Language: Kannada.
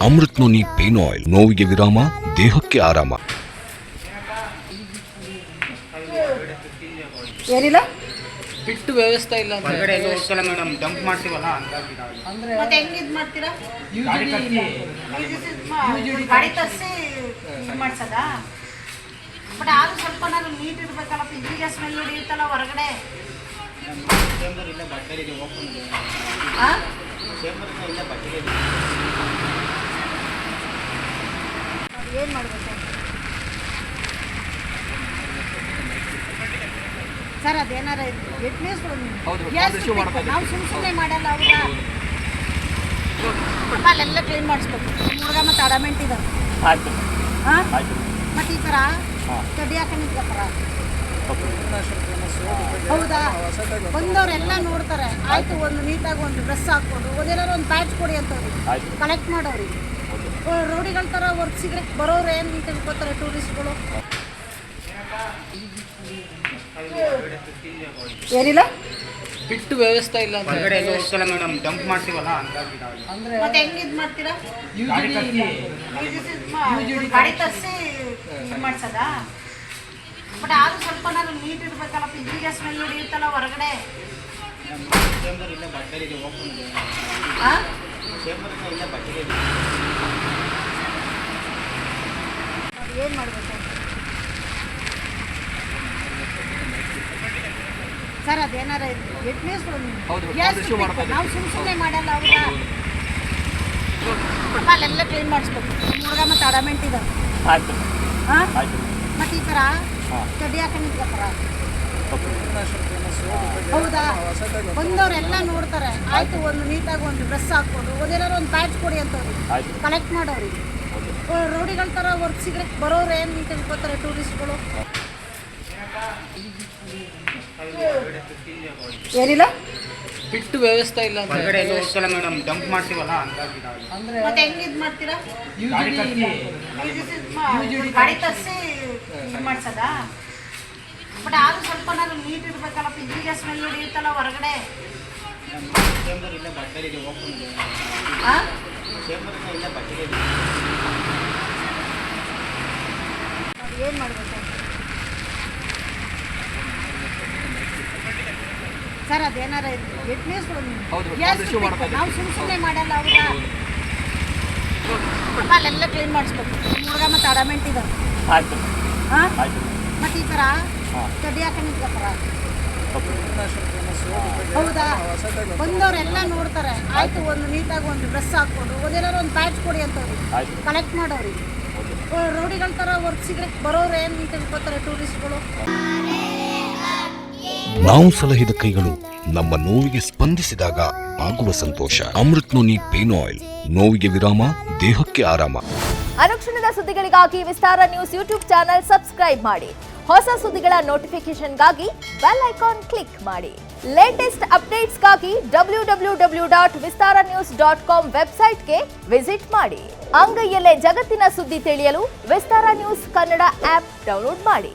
ಅಮೃತ್ ನೋನಿ ಪೇನ್ ಆಯಿಲ್, ನೋವಿಗೆ ವಿರಾಮ, ದೇಹಕ್ಕೆ ಆರಾಮ. ಏನಿಲ್ಲ ಬಿಟ್ಟು ವ್ಯವಸ್ಥೆ ಇಲ್ಲ ಅಂತ ಹೊರಗಡೆ ಎಲ್ಲ ಹೋಗ್ತಲ್ಲ ಮೇಡಮ್, ಡಂಪ್ ಮಾಡ್ತೀವಲ್ಲ ಹಂಗಾಗಿ ಮತ್ತೆ ಹೆಂಗೆ ಇದು ಮಾಡ್ತೀರಾ? ಯೂಜುಡಿ ಗಾಡಿ ತರಿಸಿ ಇದು ಮಾಡ್ಸದ. ಬಟ್ ಆದ್ರೂ ಸ್ವಲ್ಪ ನಾನು ನೀಟ್ ಇರ್ಬೇಕಲ್ಲ, ಇದ್ರಿಗೆ ಸ್ಮೆಲ್ ಹಿಡಿಯುತ್ತಲ್ಲ ಹೊರಗಡೆ. ಚೇಂಬರ್ ಇಲ್ಲ ಬಟ್ಟೆ ಇದೆ ಓಪನ್ ಇದೆ, ಚೇಂಬರ್ ಇಲ್ಲ ಬಟ್ಟೆ ಇದೆ. ಏನು ಮಾಡಬೇಕು ಸರ್? ಅದೇನಾರ ಎಟ್ಲೀಸ್ಟ್ ನಾವು ಸುಮ್ಮನೆ ಮಾಡಲ್ಲ ಹೌದಾ? ಅಲ್ಲೆಲ್ಲ ಕ್ಲೀನ್ ಮಾಡಿಸ್ಬೇಕು. ಹುಡುಗ ಮತ್ತು ಅಡಮೆಂಟ್ ಇದೆ. ಹಾಂ ಮತ್ತು ಈ ಥರ ಕಡ್ಡಿ ಹಾಕೊಂಡು ನಿಂತ್ಕೊತಾರ ಹೌದಾ? ಬಂದವರೆಲ್ಲ ನೋಡ್ತಾರೆ. ಆಯಿತು, ಒಂದು ನೀಟಾಗಿ ಒಂದು ಡ್ರೆಸ್ ಹಾಕ್ಕೊಂಡು ಒಂದೇನಾದ್ರು ಒಂದು ಬ್ಯಾಚ್ ಕೊಡಿ ಅಂತವ್ರಿಗೆ ಕಲೆಕ್ಟ್ ಮಾಡೋರಿಗೆ. ರೋಡಿಗಳ ಥರ ವರ್ಕ್ ಸಿಗ್ಲಿಕ್ಕೆ ಬರೋರು ಏನು ಅಂತ ತಿಳ್ಕೊತಾರೆ ಟೂರಿಸ್ಟ್ಗಳು. ಏನಿಲ್ಲ ಬಿಟ್ಟು ವ್ಯವಸ್ಥೆ ಇಲ್ಲ ಅಂತ ಹೊರಗಡೆ ಎಲ್ಲ ಹೋಗ್ತಲ್ಲ ಮೇಡಮ್, ಡಂಪ್ ಮಾಡ್ತೀವಲ್ಲ ಹಂಗಾಗಿ ಮತ್ತೆ ಹೆಂಗೆ ಇದು ಮಾಡ್ತೀರಾ? ಯೂಜುಡಿ ಗಾಡಿ ತರಿಸಿ ಇದು ಮಾಡ್ಸದ. ಬಟ್ ಆದ್ರೂ ಸ್ವಲ್ಪ ನಾನು ನೀಟ್ ಇರ್ಬೇಕಲ್ಲ, ಇದ್ರಿಗೆ ಸ್ಮೆಲ್ ಹಿಡಿಯುತ್ತಲ್ಲ ಹೊರಗಡೆ. ಚೇಂಬರ್ ಇಲ್ಲ ಬಟ್ಟೆ ಇದೆ ಓಪನ್ ಇದೆ, ಚೇಂಬರ್ ಇಲ್ಲ ಬಟ್ಟೆ ಇದೆ. ಏನು ಮಾಡಬೇಕು ಸರ್? ಅದೇನಾರ ಎಟ್ಲೀಸ್ಟ್ ನಾವು ಸುಮ್ಮನೆ ಮಾಡಲ್ಲ ಹೌದಾ? ಅಲ್ಲೆಲ್ಲ ಕ್ಲೀನ್ ಮಾಡಿಸ್ಬೇಕು. ಹುಡುಗ ಮತ್ತು ಅಡಮೆಂಟ್ ಇದೆ. ಹಾಂ ಮತ್ತು ಈ ಥರ ಕಡ್ಡಿ ಹಾಕೊಂಡು ನಿಂತ್ಕೊತಾರ ಹೌದಾ? ಬಂದವರೆಲ್ಲ ನೋಡ್ತಾರೆ. ಆಯಿತು, ಒಂದು ನೀಟಾಗಿ ಒಂದು ಡ್ರೆಸ್ ಹಾಕ್ಕೊಂಡು ಒಂದೇನಾದ್ರು ಒಂದು ಬ್ಯಾಚ್ ಕೊಡಿ ಅಂತವ್ರಿಗೆ ಕಲೆಕ್ಟ್ ಮಾಡೋರಿಗೆ. ರೋಡಿಗಳ ಥರ ವರ್ಕ್ ಸಿಗ್ಲಿಕ್ಕೆ ಬರೋರು ಏನು ಅಂತ ತಿಳ್ಕೊತಾರೆ ಟೂರಿಸ್ಟ್ಗಳು. ಏನಿಲ್ಲ ಬಿಟ್ಟು ವ್ಯವಸ್ಥೆ ಇಲ್ಲ ಅಂತ ಹೊರಗಡೆ ಎಲ್ಲ ಹೋಗ್ತಲ್ಲ ಮೇಡಮ್, ಡಂಪ್ ಮಾಡ್ತೀವಲ್ಲ ಹಂಗಾಗಿ ಮತ್ತೆ ಹೆಂಗೆ ಇದು ಮಾಡ್ತೀರಾ? ಯೂಜುಡಿ ಗಾಡಿ ತರಿಸಿ ಇದು ಮಾಡ್ಸದ. ಬಟ್ ಆದ್ರೂ ಸ್ವಲ್ಪ ನಾನು ನೀಟ್ ಇರ್ಬೇಕಲ್ಲ, ಇದ್ರಿಗೆ ಸ್ಮೆಲ್ ಹಿಡಿಯುತ್ತಲ್ಲ ಹೊರಗಡೆ. ಚೇಂಬರ್ ಇಲ್ಲ ಬಟ್ಟೆ ಇದೆ ಓಪನ್ ಇದೆ, ಚೇಂಬರ್ ಇಲ್ಲ ಬಟ್ಟೆ ಇದೆ. ಏನು ಮಾಡಬೇಕು ಸರ್? ಅದೇನಾರ ಎಟ್ಲೀಸ್ಟ್ ನಾವು ಸುಮ್ಮನೆ ಮಾಡಲ್ಲ ಹೌದಾ? ಅಲ್ಲೆಲ್ಲ ಕ್ಲೀನ್ ಮಾಡಿಸ್ಬೇಕು. ಹುಡುಗ ಮತ್ತು ಅಡಮೆಂಟ್ ಇದೆ. ಹಾಂ ಮತ್ತು ಈ ಥರ ಕಡ್ಡಿ ಹಾಕೊಂಡು ನಿಂತ್ಕೊತಾರ ಹೌದಾ? ಬಂದವರೆಲ್ಲ ನೋಡ್ತಾರೆ. ಆಯಿತು, ಒಂದು ನೀಟಾಗಿ ಒಂದು ಡ್ರೆಸ್ ಹಾಕ್ಕೊಂಡು ಒಂದೇನಾದ್ರು ಒಂದು ಬ್ಯಾಚ್ ಕೊಡಿ ಅಂತವ್ರಿಗೆ ಕಲೆಕ್ಟ್ ಮಾಡೋರಿಗೆ. ರೋಡಿಗಳ ಥರ ವರ್ಕ್ ಸಿಗ್ಲಿಕ್ಕೆ ಬರೋರು ಏನು ಅಂತ ತಿಳ್ಕೊತಾರೆ ಟೂರಿಸ್ಟ್ಗಳು. ನಾವು ಸಲಹಿದ ಕೈಗಳು ನಮ್ಮ ನೋವಿಗೆ ಸ್ಪಂದಿಸಿದಾಗ ಆಗುವ ಸಂತೋಷ. ಅಮೃತ್ ನೋನಿ ಪೇನ್ ಆಯಿಲ್, ನೋವಿಗೆ ವಿರಾಮ, ದೇಹಕ್ಕೆ ಆರಾಮ. ಅನುಕ್ಷಣದ ಸುದ್ದಿಗಳಿಗಾಗಿ ವಿಸ್ತಾರ ನ್ಯೂಸ್ ಯೂಟ್ಯೂಬ್ ಚಾನೆಲ್ ಸಬ್ಸ್ಕ್ರೈಬ್ ಮಾಡಿ. ಹೊಸ ಸುದ್ದಿಗಳ ನೋಟಿಫಿಕೇಶನ್ಗಾಗಿ ಬೆಲ್ ಐಕಾನ್ ಕ್ಲಿಕ್ ಮಾಡಿ. ಲೇಟೆಸ್ಟ್ ಅಪ್ಡೇಟ್ಸ್ಗಾಗಿ www.vistaranews.com ವೆಬ್ಸೈಟ್ಗೆ ವಿಸಿಟ್ ಮಾಡಿ. ಅಂಗೈಯಲ್ಲೇ ಜಗತ್ತಿನ ಸುದ್ದಿ ತಿಳಿಯಲು ವಿಸ್ತಾರ ನ್ಯೂಸ್ ಕನ್ನಡ ಆಪ್ ಡೌನ್ಲೋಡ್ ಮಾಡಿ.